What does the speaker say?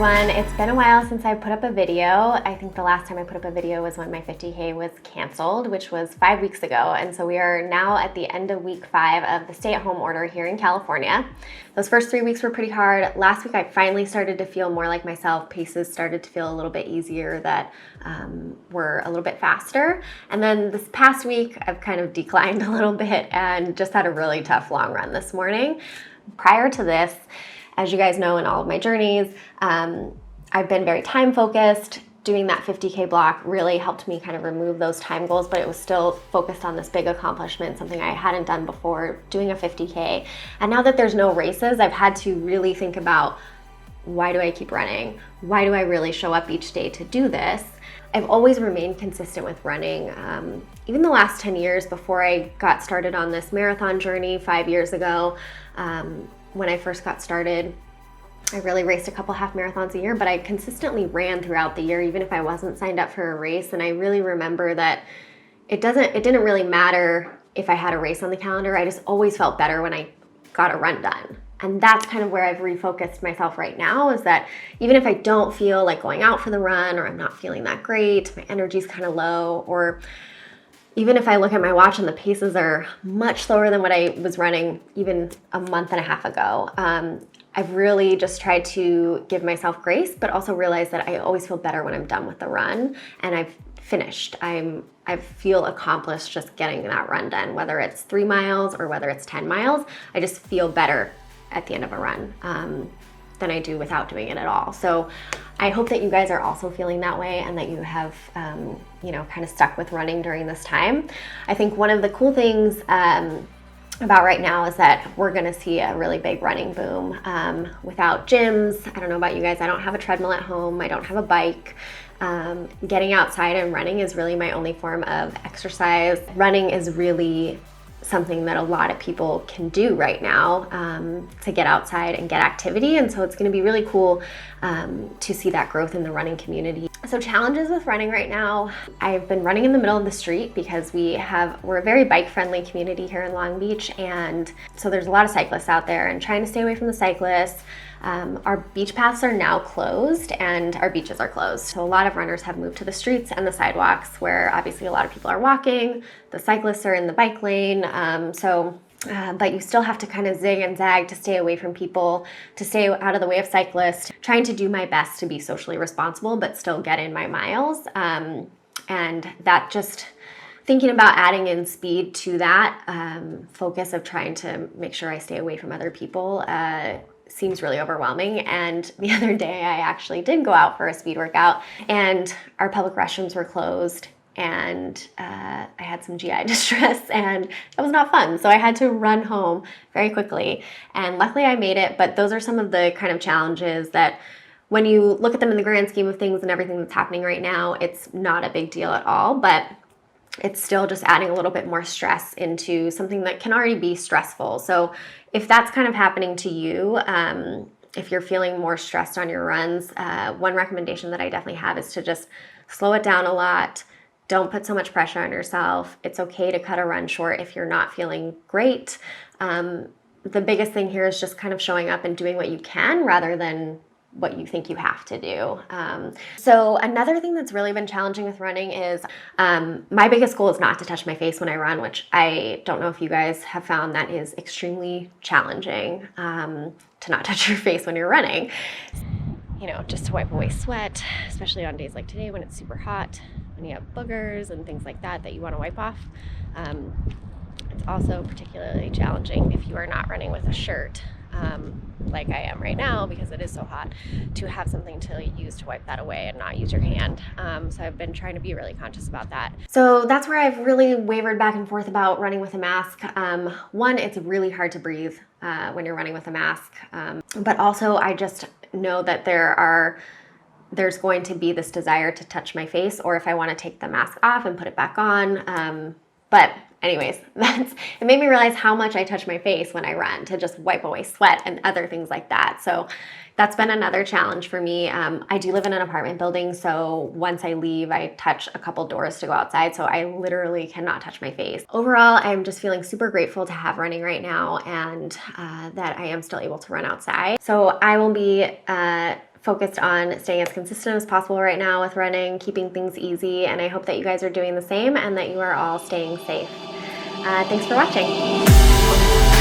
everyone. It's been a while since I put up a video. I think the last time I put up a video was when my 50K was canceled, which was 5 weeks ago. And so we are now at the end of week 5 of the stay-at-home order here in California. Those first 3 weeks were pretty hard. Last week I finally started to feel more like myself. Paces started to feel a little bit easier, that were a little bit faster. And then this past week I've kind of declined a little bit and just had a really tough long run this morning. Prior to this, as you guys know, in all of my journeys, I've been very time focused. Doing that 50K block really helped me kind of remove those time goals, but it was still focused on this big accomplishment, something I hadn't done before, doing a 50K. And now that there's no races, I've had to really think about, why do I keep running? Why do I really show up each day to do this? I've always remained consistent with running. Even the last 10 years before I got started on this marathon journey 5 years ago, when I first got started, I really raced a couple half marathons a year, but I consistently ran throughout the year, even if I wasn't signed up for a race. And I really remember that it didn't really matter if I had a race on the calendar. I just always felt better when I got a run done. And that's kind of where I've refocused myself right now, is that even if I don't feel like going out for the run, or I'm not feeling that great, my energy's kind of low, or even if I look at my watch and the paces are much slower than what I was running even a month and a half ago, I've really just tried to give myself grace, but also realize that I always feel better when I'm done with the run and I've finished. I feel accomplished just getting that run done, whether it's 3 miles or whether it's 10 miles. I just feel better at the end of a run than I do without doing it at all. So I hope that you guys are also feeling that way, and that you have, kind of stuck with running during this time. I think one of the cool things about right now is that we're gonna see a really big running boom without gyms. I don't know about you guys, I don't have a treadmill at home, I don't have a bike. Getting outside and running is really my only form of exercise. Running is really something that a lot of people can do right now to get outside and get activity. And so it's going to be really cool to see that growth in the running community. So challenges with running right now, I've been running in the middle of the street because we're a very bike friendly community here in Long Beach. And so there's a lot of cyclists out there, and trying to stay away from the cyclists. Our beach paths are now closed and our beaches are closed. So a lot of runners have moved to the streets and the sidewalks, where obviously a lot of people are walking. The cyclists are in the bike lane. But you still have to kind of zig and zag to stay away from people, to stay out of the way of cyclists, trying to do my best to be socially responsible, but still get in my miles. And that just thinking about adding in speed to that focus of trying to make sure I stay away from other people seems really overwhelming. And the other day I actually did go out for a speed workout, and our public restrooms were closed, and I had some GI distress, and it was not fun. So I had to run home very quickly, and luckily I made it. But those are some of the kind of challenges that, when you look at them in the grand scheme of things and everything that's happening right now, it's not a big deal at all. But it's still just adding a little bit more stress into something that can already be stressful. So if that's kind of happening to you, if you're feeling more stressed on your runs, one recommendation that I definitely have is to just slow it down a lot. Don't put so much pressure on yourself. It's okay to cut a run short if you're not feeling great. The biggest thing here is just kind of showing up and doing what you can, rather than what you think you have to do. So another thing that's really been challenging with running is my biggest goal is not to touch my face when I run, which I don't know if you guys have found that is extremely challenging, to not touch your face when you're running. Just to wipe away sweat, especially on days like today when it's super hot, when you have boogers and things like that you want to wipe off. It's also particularly challenging if you are not running with a shirt, like I am right now, because it is so hot, to have something to use to wipe that away and not use your hand. So I've been trying to be really conscious about that. So that's where I've really wavered back and forth about running with a mask. One, it's really hard to breathe when you're running with a mask. But also I just know that there's going to be this desire to touch my face, or if I want to take the mask off and put it back on. But anyways, it made me realize how much I touch my face when I run, to just wipe away sweat and other things like that. So that's been another challenge for me. I do live in an apartment building, so once I leave, I touch a couple doors to go outside, so I literally cannot touch my face. Overall, I'm just feeling super grateful to have running right now, and that I am still able to run outside. So I will be focused on staying as consistent as possible right now with running, keeping things easy, and I hope that you guys are doing the same and that you are all staying safe. Thanks for watching.